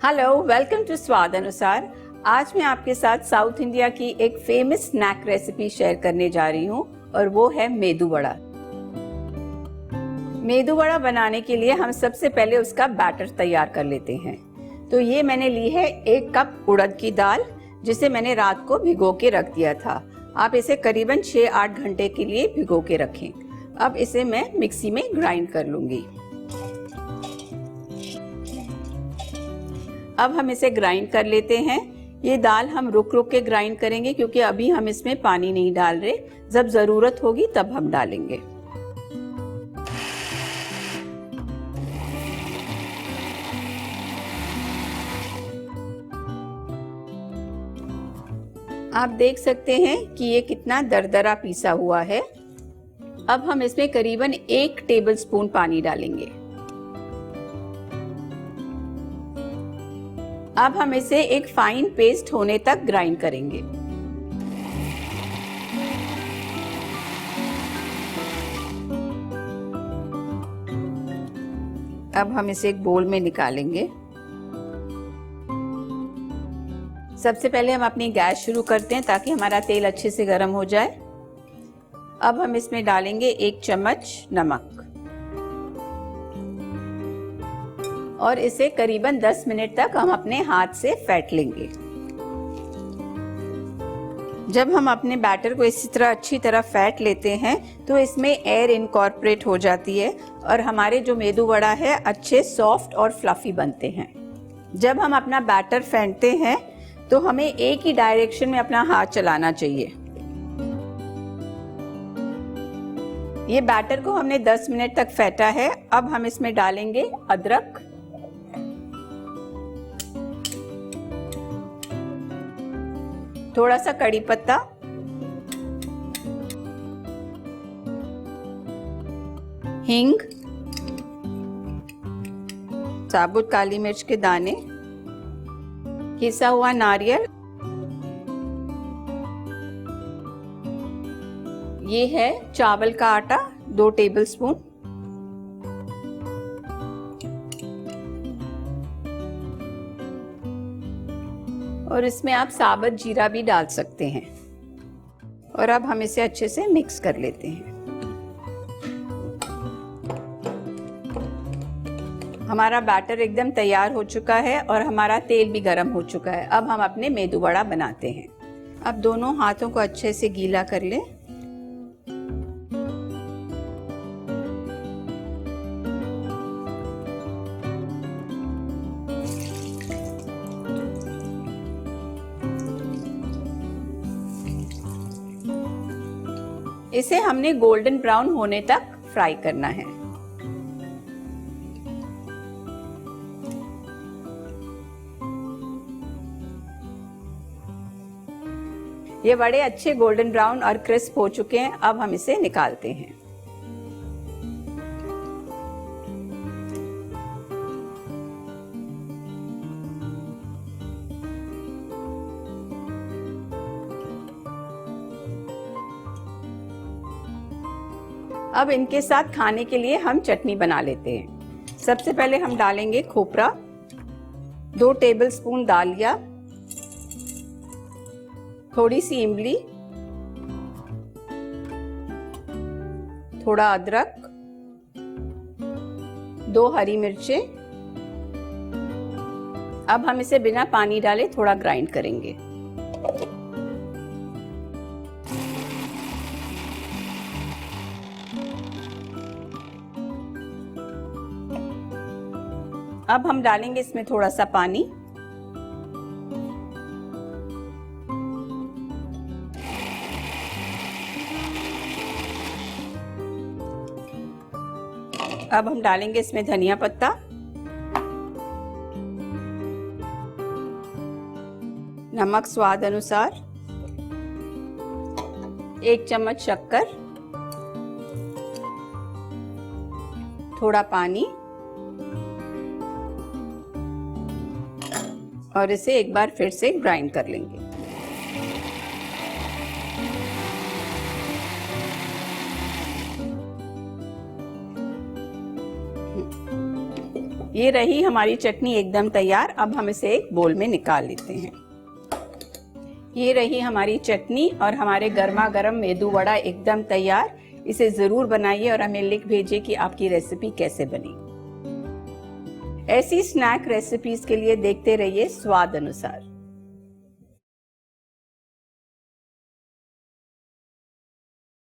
Hello, welcome to स्वाद अनुसार। आज मैं आपके साथ साउथ इंडिया की एक फेमस स्नैक रेसिपी शेयर करने जा रही हूँ और वो है मेदू वड़ा। मेदू वड़ा बनाने के लिए हम सबसे पहले उसका बैटर तैयार कर लेते हैं। तो ये मैंने ली है 1 कप उड़द की दाल, जिसे मैंने रात को भिगो के रख दिया था। आप इसे करीबन 6-8 घंटे के लिए भिगो के रखें। अब इसे मैं मिक्सी में ग्राइंड कर लूंगी। अब हम इसे ग्राइंड कर लेते हैं। ये दाल हम रुक रुक के ग्राइंड करेंगे क्योंकि अभी हम इसमें पानी नहीं डाल रहे। जब जरूरत होगी तब हम डालेंगे। आप देख सकते हैं कि ये कितना दरदरा पीसा हुआ है। अब हम इसमें करीबन 1 टेबलस्पून पानी डालेंगे। अब हम इसे एक फाइन पेस्ट होने तक ग्राइंड करेंगे। अब हम इसे एक बोल में निकालेंगे। सबसे पहले हम अपनी गैस शुरू करते हैं ताकि हमारा तेल अच्छे से गर्म हो जाए। अब हम इसमें डालेंगे 1 चम्मच नमक और इसे करीबन 10 मिनट तक हम अपने हाथ से फेंट लेंगे। जब हम अपने बैटर को इसी तरह अच्छी तरह फेंट लेते हैं तो इसमें एयर इनकॉर्पोरेट हो जाती है और हमारे जो मेदू वड़ा है अच्छे सॉफ्ट और फ्लफी बनते हैं। जब हम अपना बैटर फेंटते हैं तो हमें एक ही डायरेक्शन में अपना हाथ चलाना चाहिए। ये बैटर को हमने 10 मिनट तक फेंटा है। अब हम इसमें डालेंगे अदरक, थोड़ा सा कड़ी पत्ता, हींग, साबुत काली मिर्च के दाने, पिसा हुआ नारियल, ये है चावल का आटा 2 टेबलस्पून, और इसमें आप साबुत जीरा भी डाल सकते हैं। और अब हम इसे अच्छे से मिक्स कर लेते हैं। हमारा बैटर एकदम तैयार हो चुका है और हमारा तेल भी गर्म हो चुका है। अब हम अपने मेदू वड़ा बनाते हैं। अब दोनों हाथों को अच्छे से गीला कर लें। इसे हमने गोल्डन ब्राउन होने तक फ्राई करना है। ये वड़े अच्छे गोल्डन ब्राउन और क्रिस्प हो चुके हैं। अब हम इसे निकालते हैं। अब इनके साथ खाने के लिए हम चटनी बना लेते हैं। सबसे पहले हम डालेंगे खोपरा, 2 टेबलस्पून दालिया, थोड़ी सी इमली, थोड़ा अदरक, 2 हरी मिर्चें। अब हम इसे बिना पानी डाले थोड़ा ग्राइंड करेंगे। अब हम डालेंगे इसमें थोड़ा सा पानी। अब हम डालेंगे इसमें धनिया पत्ता, नमक स्वाद अनुसार, 1 चम्मच शक्कर, थोड़ा पानी और इसे एक बार फिर से ग्राइंड कर लेंगे। ये रही हमारी चटनी एकदम तैयार। अब हम इसे एक बोल में निकाल लेते हैं। ये रही हमारी चटनी और हमारे गर्मा गर्म मेदू वड़ा एकदम तैयार। इसे जरूर बनाइए और हमें लिख भेजिए कि आपकी रेसिपी कैसे बनी। ऐसी स्नैक रेसिपीज के लिए देखते रहिए स्वाद अनुसार।